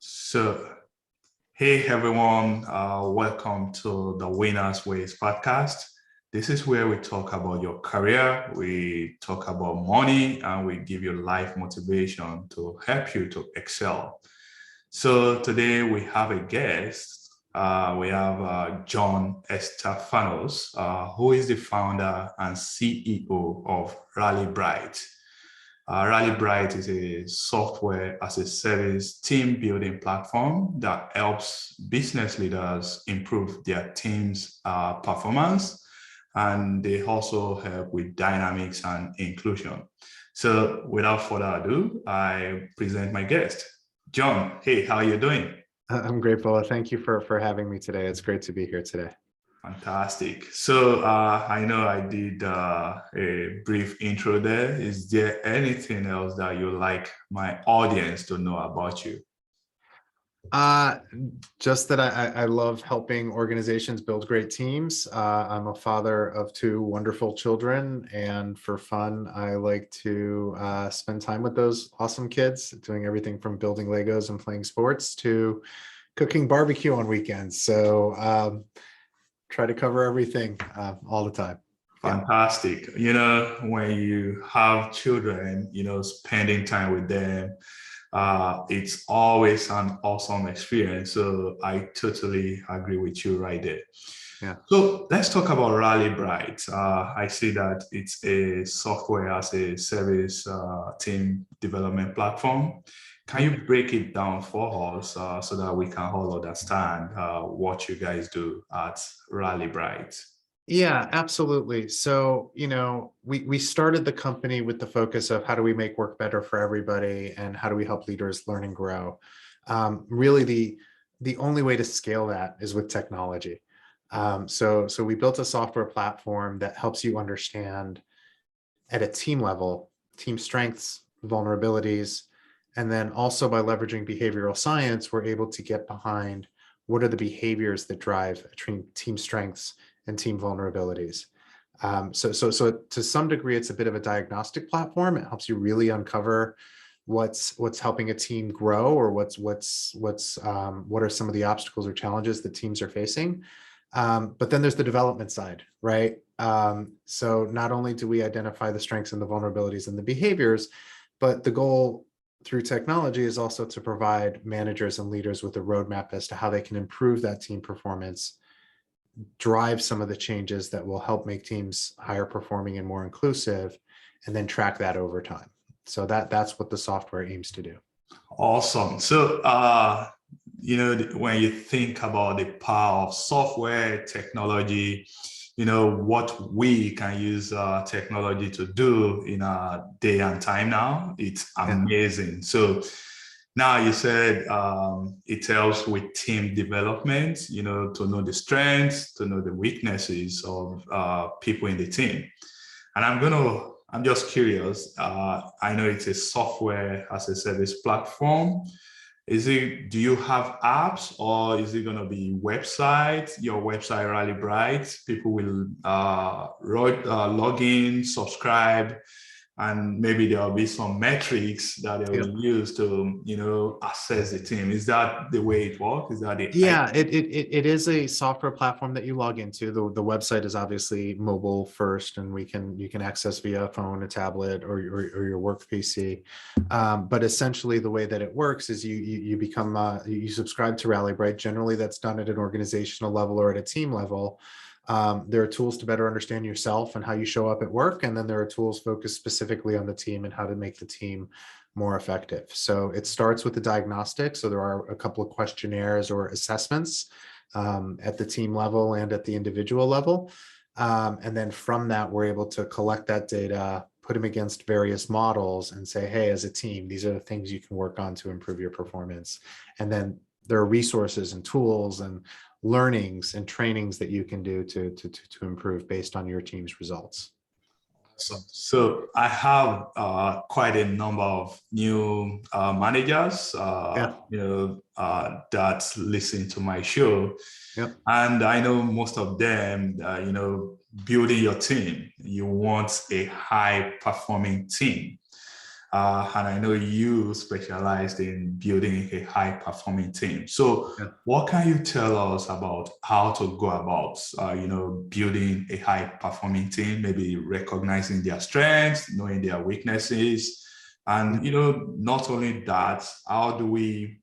So, hey everyone, welcome to the Winners Ways podcast. This is where we talk about your career, we talk about money, and we give you life motivation to help you to excel. So, today we have a guest. We have John Estafanous, who is the founder and CEO of RallyBright. RallyBright is a software as a service team building platform that helps business leaders improve their team's performance, and they also help with dynamics and inclusion. So without further ado, I present my guest. John, hey, how are you doing? I'm grateful. Thank you for having me today. It's great to be here today. Fantastic. So I know I did a brief intro there. Is there anything else that you like my audience to know about you? Just that I love helping organizations build great teams. I'm a father of two wonderful children, and for fun, I like to spend time with those awesome kids, doing everything from building Legos and playing sports to cooking barbecue on weekends. So try to cover everything all the time. Fantastic. When you have children, spending time with them, it's always an awesome experience. So I totally agree with you right there. Yeah. So let's talk about RallyBright. I see that it's a software as a service team development platform. Can you break it down for us so that we can all understand what you guys do at RallyBright? Yeah, absolutely. So, we started the company with the focus of how do we make work better for everybody and how do we help leaders learn and grow. Really, the only way to scale that is with technology. So we built a software platform that helps you understand at a team level, team strengths, vulnerabilities, and then also by leveraging behavioral science, we're able to get behind what are the behaviors that drive team strengths and team vulnerabilities. So to some degree, it's a bit of a diagnostic platform. It helps you really uncover what's helping a team grow, or what are some of the obstacles or challenges that teams are facing. But then there's the development side, right? So not only do we identify the strengths and the vulnerabilities and the behaviors, but the goal through technology is also to provide managers and leaders with a roadmap as to how they can improve that team performance, drive some of the changes that will help make teams higher performing and more inclusive, and then track that over time. So that's what the software aims to do. Awesome. So, when you think about the power of software technology, what we can use technology to do in our day and time now, it's amazing. So now you said it helps with team development, to know the strengths, to know the weaknesses of people in the team. And I'm just curious. I know it's a software as a service platform. Do you have apps, or is it going to be your website, RallyBright? People will log in, subscribe, and maybe there'll be some metrics that they will use to, assess the team. Is that the way it works? Is that it? Yeah, it is a software platform that you log into. The website is obviously mobile first, and you can access via a phone, a tablet, or your work PC. But essentially, the way that it works is you you subscribe to RallyBright. Generally, that's done at an organizational level or at a team level. There are tools to better understand yourself and how you show up at work. And then there are tools focused specifically on the team and how to make the team more effective. So it starts with the diagnostic. So there are a couple of questionnaires or assessments at the team level and at the individual level. And then from that, we're able to collect that data, put them against various models and say, hey, as a team, these are the things you can work on to improve your performance. And then there are resources and tools and learnings and trainings that you can do to improve based on your team's results. So I have quite a number of new managers, that listen to my show. Yep. And I know most of them, building your team, you want a high performing team. And I know you specialized in building a high-performing team. So, Yeah. what can you tell us about how to go about, building a high-performing team? Maybe recognizing their strengths, knowing their weaknesses, and not only that, how do we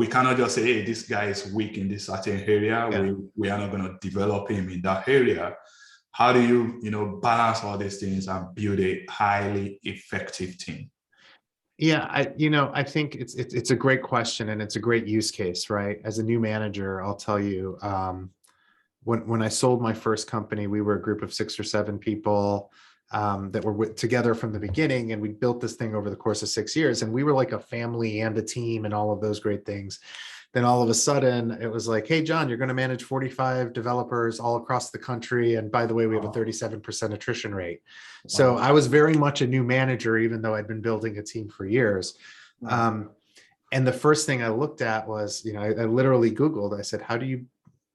cannot just say, hey, this guy is weak in this certain area. Yeah. We are not going to develop him in that area. How do you balance all these things and build a highly effective team? Yeah, I think it's a great question, and it's a great use case, right? As a new manager, I'll tell you, when I sold my first company, we were a group of 6 or 7 people that were together from the beginning, and we built this thing over the course of 6 years, and we were like a family and a team and all of those great things. Then all of a sudden it was like, hey, John, you're going to manage 45 developers all across the country. And by the way, we have a 37% attrition rate. So I was very much a new manager, even though I'd been building a team for years. And the first thing I looked at was, I literally Googled, I said, how do you,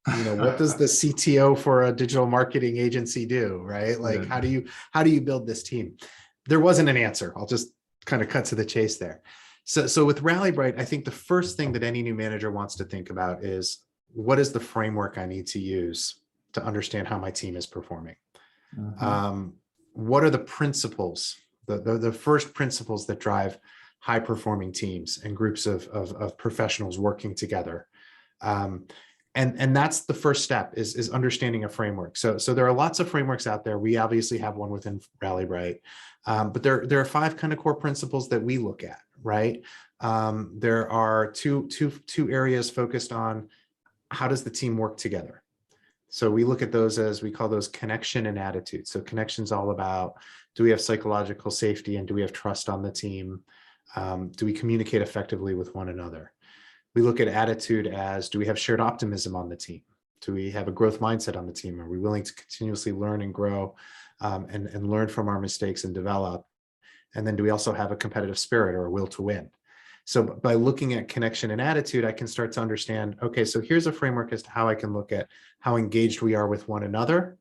what does the CTO for a digital marketing agency do, right? Like, how do you build this team? There wasn't an answer. I'll just kind of cut to the chase there. So with RallyBright, I think the first thing that any new manager wants to think about is, what is the framework I need to use to understand how my team is performing? What are the principles, the first principles that drive high performing teams and groups of professionals working together? And that's the first step, is understanding a framework. So there are lots of frameworks out there. We obviously have one within RallyBright, but there are 5 kind of core principles that we look at, right? There are two areas focused on how does the team work together. So we look at those as, we call those connection and attitude. So connection's all about, do we have psychological safety and do we have trust on the team? Do we communicate effectively with one another? We look at attitude as, do we have shared optimism on the team? Do we have a growth mindset on the team? Are we willing to continuously learn and grow and learn from our mistakes and develop? And then do we also have a competitive spirit or a will to win? So by looking at connection and attitude, I can start to understand, okay, so here's a framework as to how I can look at how engaged we are with one another,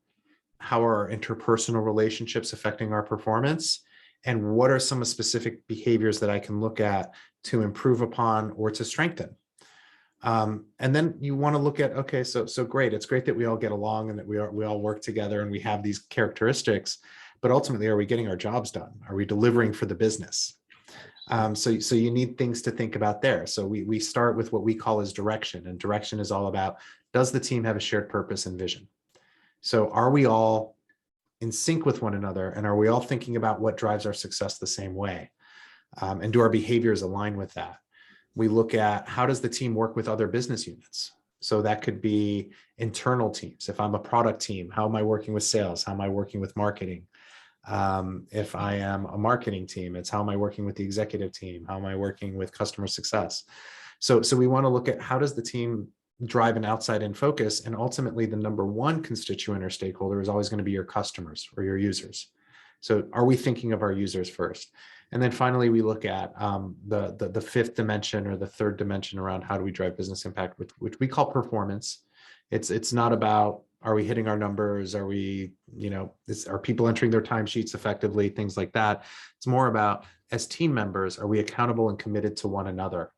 how are our interpersonal relationships affecting our performance, and what are some specific behaviors that I can look at to improve upon or to strengthen. And then you want to look at, okay, so great. It's great that we all get along and that we all work together and we have these characteristics, but ultimately, are we getting our jobs done? Are we delivering for the business? So you need things to think about there. So we start with what we call as direction, and direction is all about, does the team have a shared purpose and vision? So are we all in sync with one another, and are we all thinking about what drives our success the same way? And do our behaviors align with that? We look at, how does the team work with other business units? So that could be internal teams. If I'm a product team, how am I working with sales? How am I working with marketing? If I am a marketing team, it's how am I working with the executive team? How am I working with customer success? So we want to look at, how does the team drive an outside-in focus? And ultimately, the number one constituent or stakeholder is always going to be your customers or your users. So are we thinking of our users first? And then finally, we look at the 5th dimension, or the 3rd dimension, around how do we drive business impact, which we call performance. It's not about, are we hitting our numbers? Are we, are people entering their timesheets effectively? Things like that. It's more about, as team members, are we accountable and committed to one another?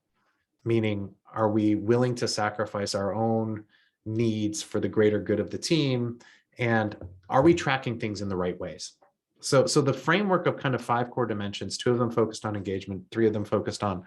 Meaning, are we willing to sacrifice our own needs for the greater good of the team? And are we tracking things in the right ways? So the framework of kind of 5 core dimensions, 2 of them focused on engagement, 3 of them focused on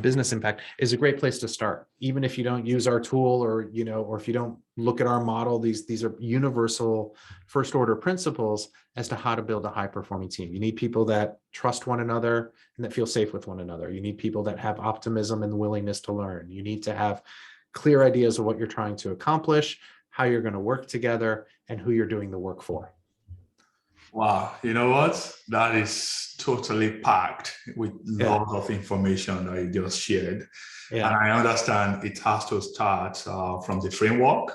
business impact, is a great place to start. Even if you don't use our tool, or if you don't look at our model, these are universal first order principles as to how to build a high performing team. You need people that trust one another and that feel safe with one another. You need people that have optimism and willingness to learn. You need to have clear ideas of what you're trying to accomplish, how you're going to work together, and who you're doing the work for. Wow, you know what? That is totally packed with lots of information that you just shared. Yeah. And I understand it has to start from the framework,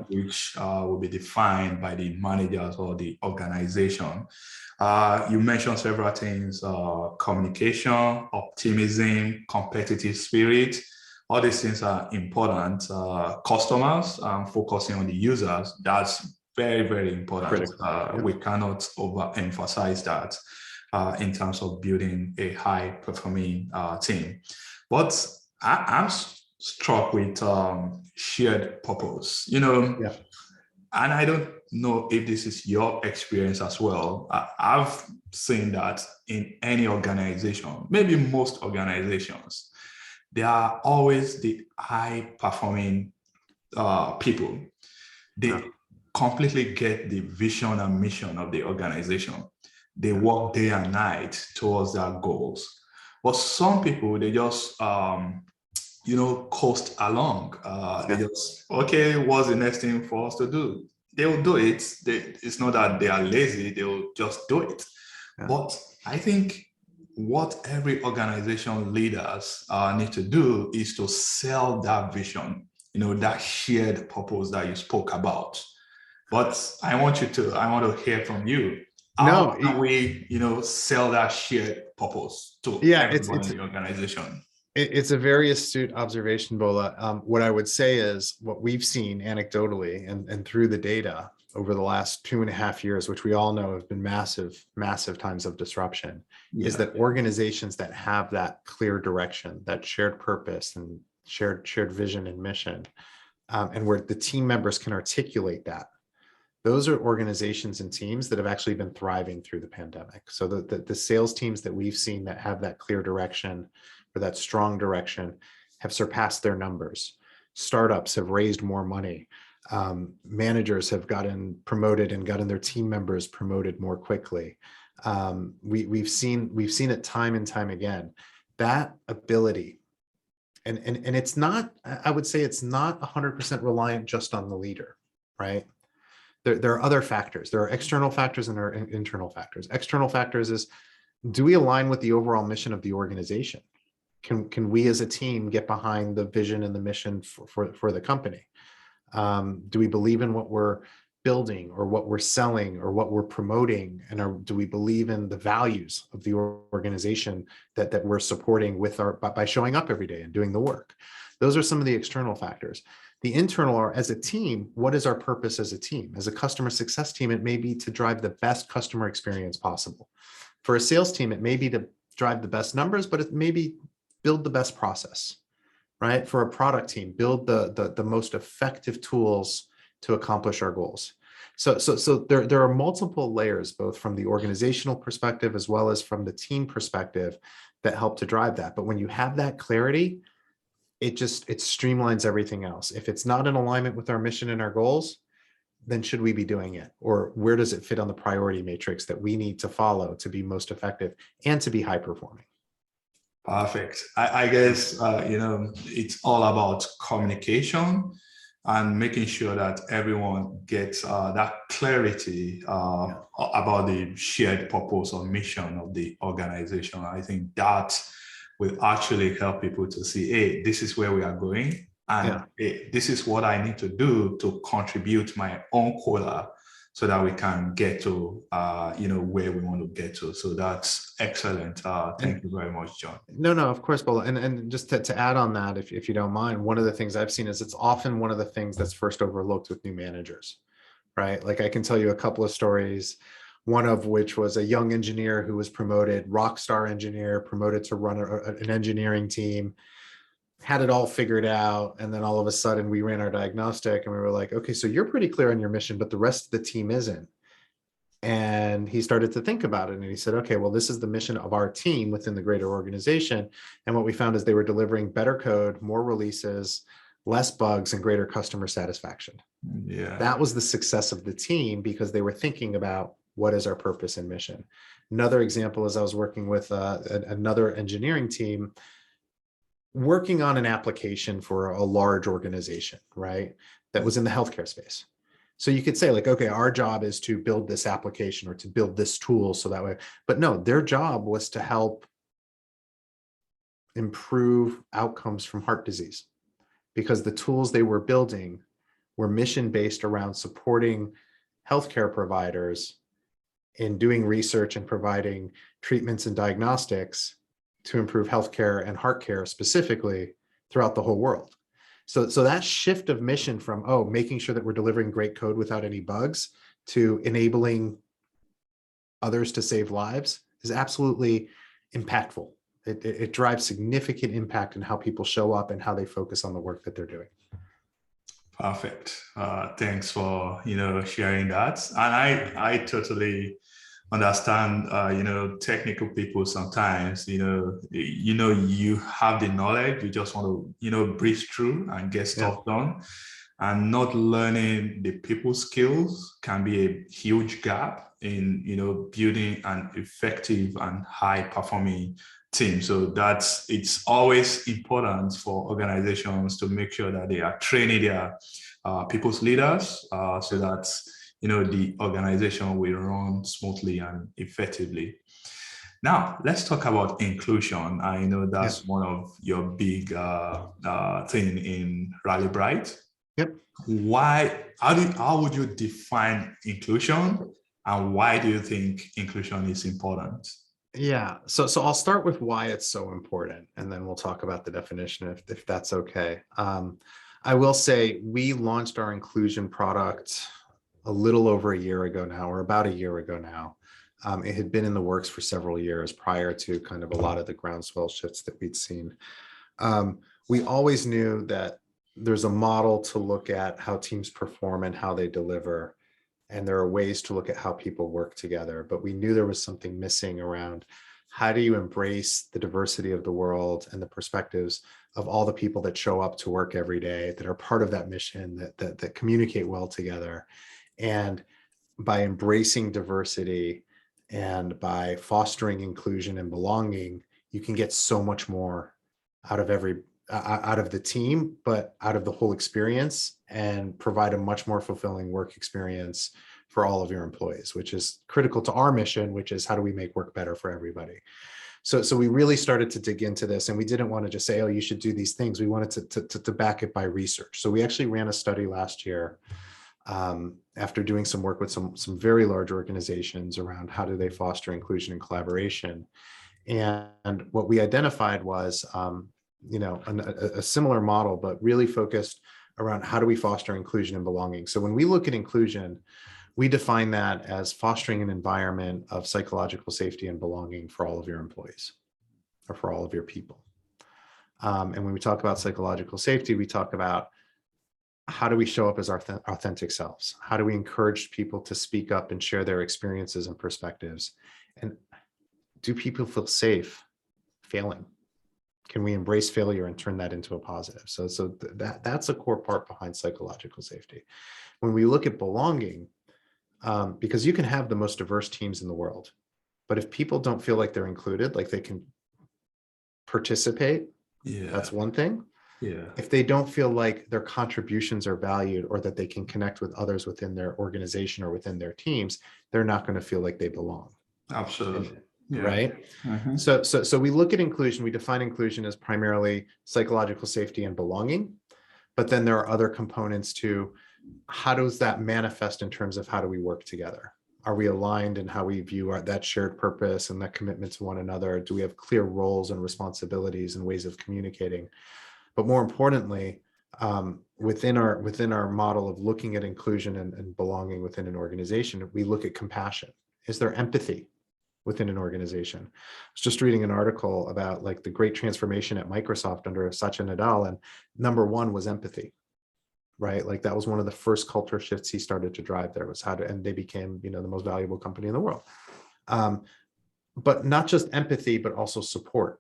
which will be defined by the managers or the organization. You mentioned several things: communication, optimism, competitive spirit. All these things are important. Customers, focusing on the users, that's very, very important. We cannot overemphasize that. in terms of building a high performing team. But I'm struck with shared purpose, Yeah. and I don't know if this is your experience as well. I've seen that in any organization, maybe most organizations, there are always the high performing people. Yeah. They completely get the vision and mission of the organization. They Yeah. work day and night towards their goals. But some people, they just coast along. They Yeah. just, okay, what's the next thing for us to do? They'll do it. It's not that they are lazy, they'll just do it. Yeah. But I think what every organization leaders need to do is to sell that vision, that shared purpose that you spoke about. But I want to hear from you. How No, can we, sell that shared purpose to yeah, everyone in the organization? it's a very astute observation, Bola. What I would say is what we've seen anecdotally and through the data over the last 2.5 years, which we all know have been massive times of disruption, is Yeah. that organizations that have that clear direction, that shared purpose and shared vision and mission, and where the team members can articulate that, those are organizations and teams that have actually been thriving through the pandemic. So the sales teams that we've seen that have that clear direction or that strong direction have surpassed their numbers. Startups have raised more money. Managers have gotten promoted and gotten their team members promoted more quickly. We've seen it time and time again. That ability, and it's not, I would say it's not 100% reliant just on the leader, right? There are other factors. There are external factors and there are internal factors. External factors is, do we align with the overall mission of the organization? Can we as a team get behind the vision and the mission for the company? Do we believe in what we're building or what we're selling or what we're promoting? And do we believe in the values of the organization that we're supporting by showing up every day and doing the work? Those are some of the external factors. The internal are, as a team, what is our purpose as a team? As a customer success team, it may be to drive the best customer experience possible. For a sales team, it may be to drive the best numbers, but it may be build the best process, right? For a product team, build the most effective tools to accomplish our goals. So there are multiple layers, both from the organizational perspective as well as from the team perspective, that help to drive that. But when you have that clarity, it streamlines everything else. If it's not in alignment with our mission and our goals, then should we be doing it? Or where does it fit on the priority matrix that we need to follow to be most effective and to be high performing? Perfect. I guess, it's all about communication and making sure that everyone gets that clarity about the shared purpose or mission of the organization. I think that will actually help people to see, hey, this is where we are going. And hey, this is what I need to do to contribute my own quota so that we can get to, where we want to get to. So that's excellent. Thank you very much, John. No, of course, Bola. And just to add on that, if you don't mind, one of the things I've seen is it's often one of the things that's first overlooked with new managers, right? Like I can tell you a couple of stories, one of which was a young engineer who was promoted, rock star engineer, promoted to run an engineering team, had it all figured out. And then all of a sudden we ran our diagnostic and we were like, okay, so you're pretty clear on your mission, but the rest of the team isn't. And he started to think about it and he said, okay, well, this is the mission of our team within the greater organization. And what we found is they were delivering better code, more releases, less bugs, and greater customer satisfaction. Yeah. That was the success of the team because they were thinking about what is our purpose and mission. Another example is I was working with another engineering team working on an application for a large organization, right? That was in the healthcare space. So you could say like, okay, our job is to build this application or to build this tool so that way, but no, their job was to help improve outcomes from heart disease because the tools they were building were mission-based around supporting healthcare providers in doing research and providing treatments and diagnostics to improve healthcare and heart care specifically throughout the whole world. So that shift of mission from, making sure that we're delivering great code without any bugs to enabling others to save lives is absolutely impactful. It drives significant impact in how people show up and how they focus on the work that they're doing. Perfect. Thanks for, sharing that. And I totally understand, technical people sometimes, you have the knowledge, you just want to, breeze through and get stuff done. And not learning the people skills can be a huge gap in, building an effective and high performing team. So it's always important for organizations to make sure that they are training their people's leaders so that the organization will run smoothly and effectively. Now, let's talk about inclusion. I know that's one of your big thing in RallyBright. Yep. How would you define inclusion, and why do you think inclusion is important? Yeah, so I'll start with why it's so important, and then we'll talk about the definition if that's okay. I will say we launched our inclusion product a little over a year ago now, or about a year ago now. It had been in the works for several years prior to kind of a lot of the groundswell shifts that we'd seen. We always knew that there's a model to look at how teams perform and how they deliver, and there are ways to look at how people work together. But we knew there was something missing around how do you embrace the diversity of the world and the perspectives of all the people that show up to work every day, that are part of that mission, that communicate well together. And by embracing diversity and by fostering inclusion and belonging, you can get so much more out of the team, but out of the whole experience, and provide a much more fulfilling work experience for all of your employees, which is critical to our mission, which is how do we make work better for everybody. So we really started to dig into this, and we didn't want to just say, oh, you should do these things. We wanted to back it by research. So we actually ran a study last year after doing some work with some very large organizations around how do they foster inclusion and collaboration. And what we identified was a similar model, but really focused around how do we foster inclusion and belonging. So when we look at inclusion, we define that as fostering an environment of psychological safety and belonging for all of your employees, or for all of your people. And when we talk about psychological safety, we talk about how do we show up as our authentic selves? How do we encourage people to speak up and share their experiences and perspectives? And do people feel safe failing? Can we embrace failure and turn that into a positive? So that's a core part behind psychological safety. When we look at belonging, because you can have the most diverse teams in the world, but if people don't feel like they're included, like they can participate, that's one thing. If they don't feel like their contributions are valued, or that they can connect with others within their organization or within their teams, they're not going to feel like they belong. Absolutely. Right. So we look at inclusion, we define inclusion as primarily psychological safety and belonging, but then there are other components to how does that manifest in terms of how do we work together? Are we aligned in how we view that shared purpose and that commitment to one another? Do we have clear roles and responsibilities and ways of communicating? But more importantly, within our model of looking at inclusion and belonging within an organization, we look at compassion. Is there empathy within an organization? I was just reading an article about like the great transformation at Microsoft under Satya Nadella, and number one was empathy, right? Like that was one of the first culture shifts he started to drive there, was and they became, the most valuable company in the world. But not just empathy, but also support.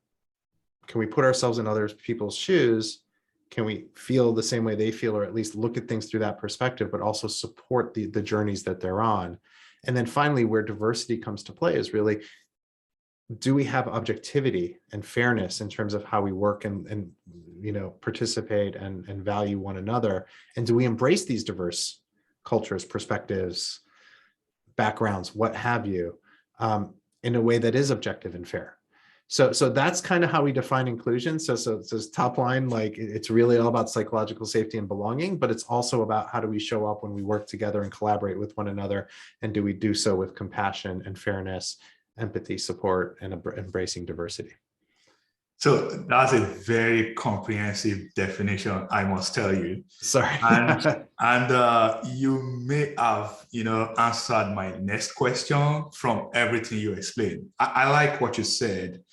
Can we put ourselves in other people's shoes? Can we feel the same way they feel, or at least look at things through that perspective, but also support the journeys that they're on? And then finally, where diversity comes to play is really, do we have objectivity and fairness in terms of how we work and participate and value one another? And do we embrace these diverse cultures, perspectives, backgrounds, what have you, in a way that is objective and fair? So that's kind of how we define inclusion. So it's top line, like it's really all about psychological safety and belonging, but it's also about how do we show up when we work together and collaborate with one another, and do we do so with compassion and fairness, empathy, support, and embracing diversity. So that's a very comprehensive definition, I must tell you. Sorry. And you may have, answered my next question from everything you explained. I like what you said.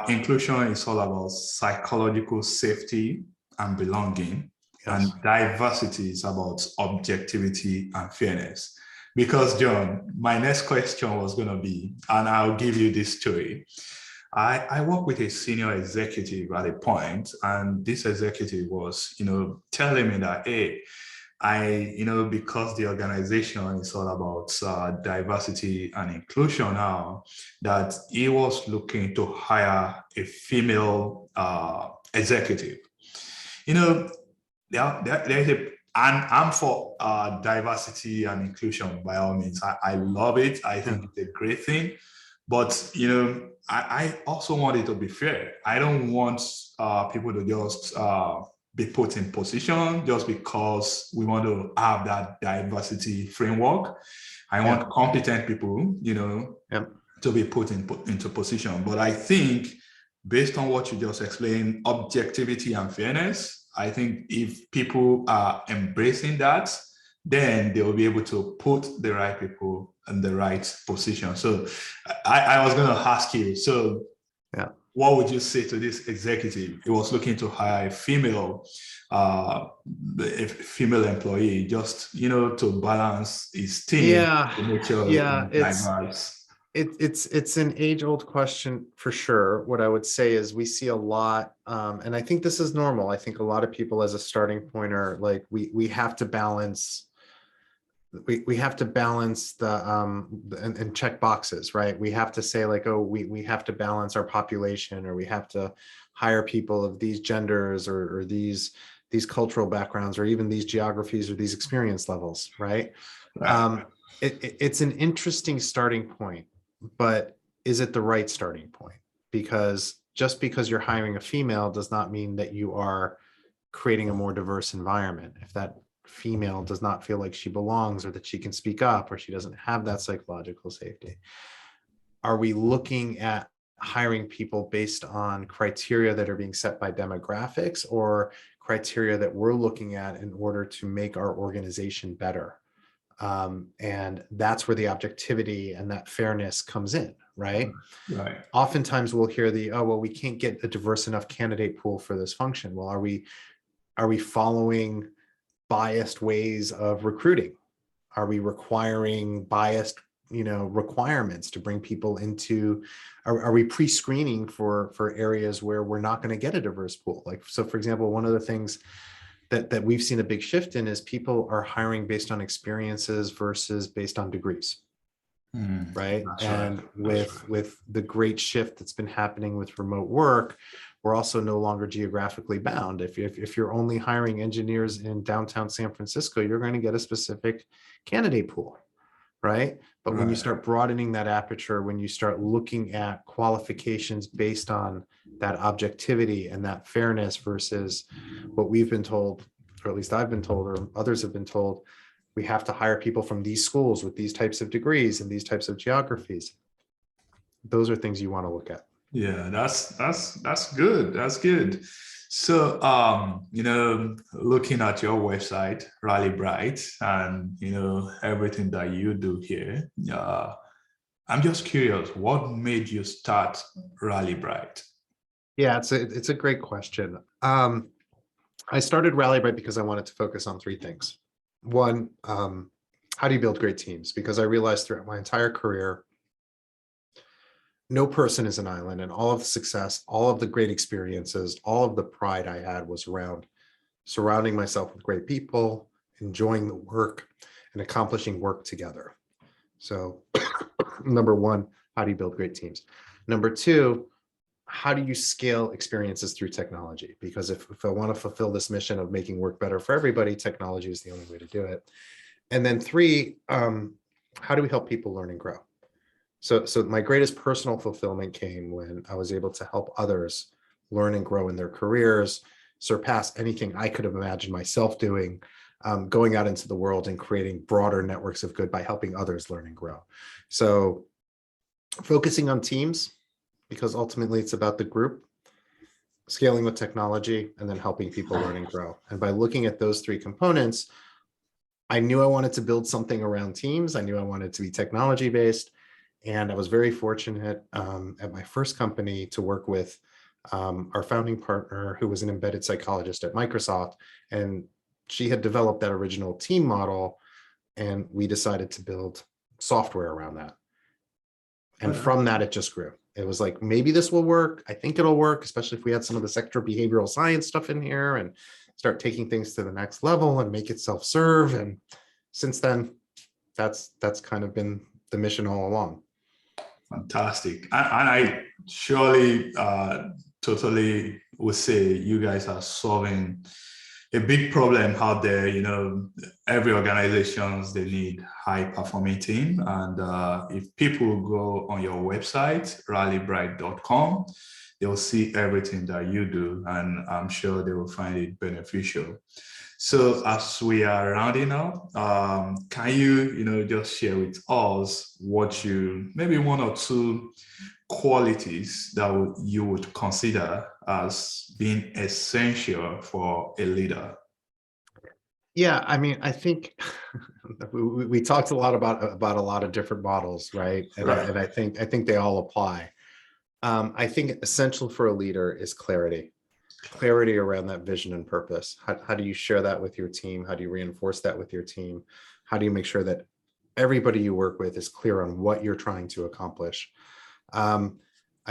Inclusion is all about psychological safety and belonging, and Yes. diversity is about objectivity and fairness. Because, John, my next question was going to be, and I'll give you this story. I work with a senior executive at a point, and this executive was, telling me that, hey, because the organization is all about diversity and inclusion now, that he was looking to hire a female executive. There's a, and I'm for diversity and inclusion by all means. I love it. I think it's a great thing. But, I also want it to be fair. I don't want people to just be put in position just because we want to have that diversity framework. I want competent people, to be put into position. But I think based on what you just explained, objectivity and fairness, I think if people are embracing that, then they will be able to put the right people in the right position. So I was going to ask you, so what would you say to this executive? He was looking to hire a female employee, just, to balance his team, to make sure it's diverse. It's an age-old question for sure. What I would say is we see a lot, and I think this is normal. I think a lot of people as a starting point are like, we have to balance. We have to balance the and check boxes, right? We have to say like, oh, we have to balance our population, or we have to hire people of these genders or these cultural backgrounds, or even these geographies or these experience levels, right? It's an interesting starting point, but is it the right starting point? Because just because you're hiring a female does not mean that you are creating a more diverse environment. If that female does not feel like she belongs, or that she can speak up, or she doesn't have that psychological safety, are we looking at hiring people based on criteria that are being set by demographics, or criteria that we're looking at in order to make our organization better? And that's where the objectivity and that fairness comes in, right? Right. Oftentimes we'll hear oh, well, we can't get a diverse enough candidate pool for this function. Well, are we following biased ways of recruiting? Are we requiring biased, requirements to bring people into? Are we pre-screening for areas where we're not going to get a diverse pool? Like, so for example, one of the things that we've seen a big shift in is people are hiring based on experiences versus based on degrees. Right. And with the great shift that's been happening with remote work, we're also no longer geographically bound. If you're only hiring engineers in downtown San Francisco, you're going to get a specific candidate pool, right? But when you start broadening that aperture, when you start looking at qualifications based on that objectivity and that fairness versus what we've been told, or at least I've been told, or others have been told, we have to hire people from these schools with these types of degrees and these types of geographies. Those are things you want to look at. Yeah, that's good. That's good. So, looking at your website, RallyBright, and, everything that you do here, I'm just curious, what made you start RallyBright? Yeah, it's a great question. I started RallyBright because I wanted to focus on three things. One, how do you build great teams? Because I realized throughout my entire career, no person is an island, and all of the success, all of the great experiences, all of the pride I had was around surrounding myself with great people, enjoying the work, and accomplishing work together. So number one, how do you build great teams? Number two, how do you scale experiences through technology? Because if I want to fulfill this mission of making work better for everybody, technology is the only way to do it. And then three, how do we help people learn and grow? So my greatest personal fulfillment came when I was able to help others learn and grow in their careers, surpass anything I could have imagined myself doing, going out into the world and creating broader networks of good by helping others learn and grow. So focusing on teams, because ultimately it's about the group. scaling with technology, and then helping people learn and grow. And by looking at those three components, I knew I wanted to build something around teams. I knew I wanted to be technology based. And I was very fortunate at my first company to work with our founding partner, who was an embedded psychologist at Microsoft. And she had developed that original team model. And we decided to build software around that. And from that, it just grew. It was like, maybe this will work. I think it'll work, especially if we had some of the sector behavioral science stuff in here and start taking things to the next level and make it self-serve. And since then, that's kind of been the mission all along. Fantastic. And I surely totally would say you guys are solving a big problem out there. You know, every organizations, they need high performing team. And if people go on your website, rallybright.com, they'll see everything that you do, and I'm sure they will find it beneficial. So as we are rounding up, can you, just share with us what maybe one or two qualities that you would consider as being essential for a leader? Yeah, I mean, I think we talked a lot about a lot of different models, right? And I think they all apply. I think essential for a leader is clarity around that vision and purpose. How do you share that with your team? How do you reinforce that with your team? How do you make sure that everybody you work with is clear on what you're trying to accomplish? I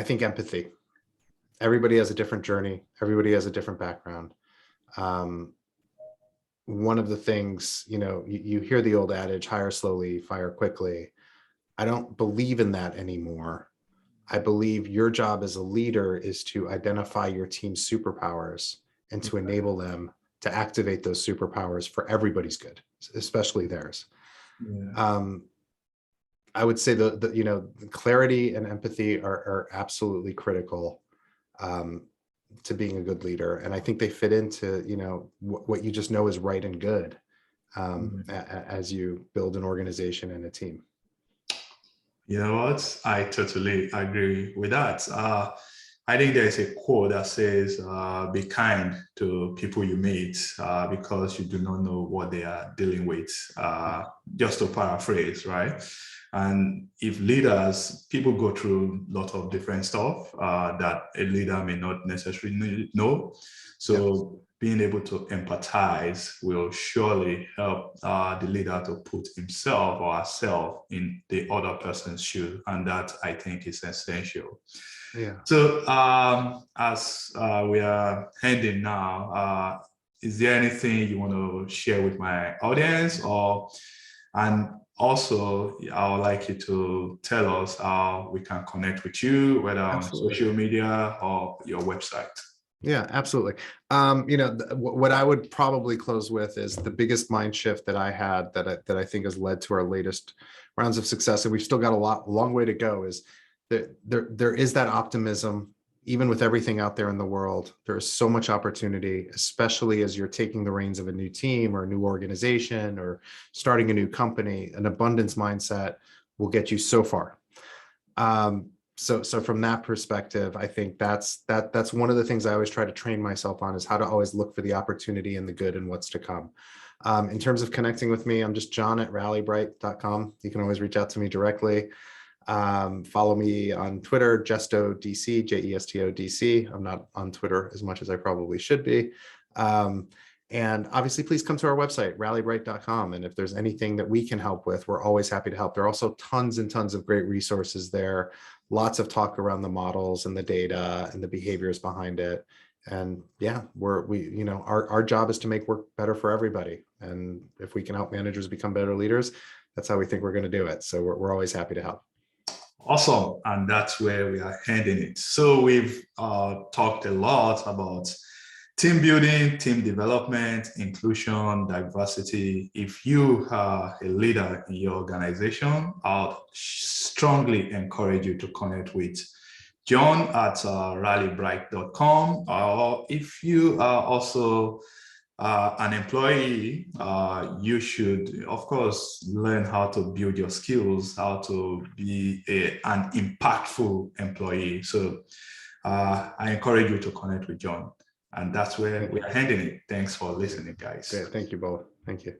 think empathy. Everybody has a different journey. Everybody has a different background. One of the things, you hear the old adage, hire slowly, fire quickly. I don't believe in that anymore. I believe your job as a leader is to identify your team's superpowers and to enable them to activate those superpowers for everybody's good, especially theirs. Yeah. I would say the clarity and empathy are absolutely critical to being a good leader. And I think they fit into, what you just know is right and good as you build an organization and a team. You know what? I totally agree with that. I think there's a quote that says, be kind to people you meet because you do not know what they are dealing with, just to paraphrase, right? And if leaders, people go through a lot of different stuff that a leader may not necessarily know. So being able to empathize will surely help the leader to put himself or herself in the other person's shoe. And that, I think, is essential. Yeah. So as we are ending now, is there anything you want to share with my audience? And also, I would like you to tell us how we can connect with you, whether on social media or your website. Yeah, absolutely. What I would probably close with is the biggest mind shift that I had that I think has led to our latest rounds of success, and we've still got a long way to go, is that there is that optimism. Even with everything out there in the world, there is so much opportunity, especially as you're taking the reins of a new team or a new organization or starting a new company. An abundance mindset will get you so far. So from that perspective, I think that's one of the things I always try to train myself on, is how to always look for the opportunity and the good and what's to come. In terms of connecting with me, I'm just john@rallybright.com. You can always reach out to me directly. Follow me on Twitter, JestoDC, JESTODC. I'm not on Twitter as much as I probably should be. And obviously, please come to our website, rallybright.com. And if there's anything that we can help with, we're always happy to help. There are also tons and tons of great resources there. Lots of talk around the models and the data and the behaviors behind it. And yeah, our job is to make work better for everybody. And if we can help managers become better leaders, that's how we think we're going to do it. So we're always happy to help. Awesome. And that's where we are heading it. So we've talked a lot about team building, team development, inclusion, diversity. If you are a leader in your organization, I'll strongly encourage you to connect with John at rallybright.com. Or if you are also an employee, you should, of course, learn how to build your skills, how to be an impactful employee. So I encourage you to connect with John. And that's where we are heading it. Thanks for listening, guys. Great. Thank you both. Thank you.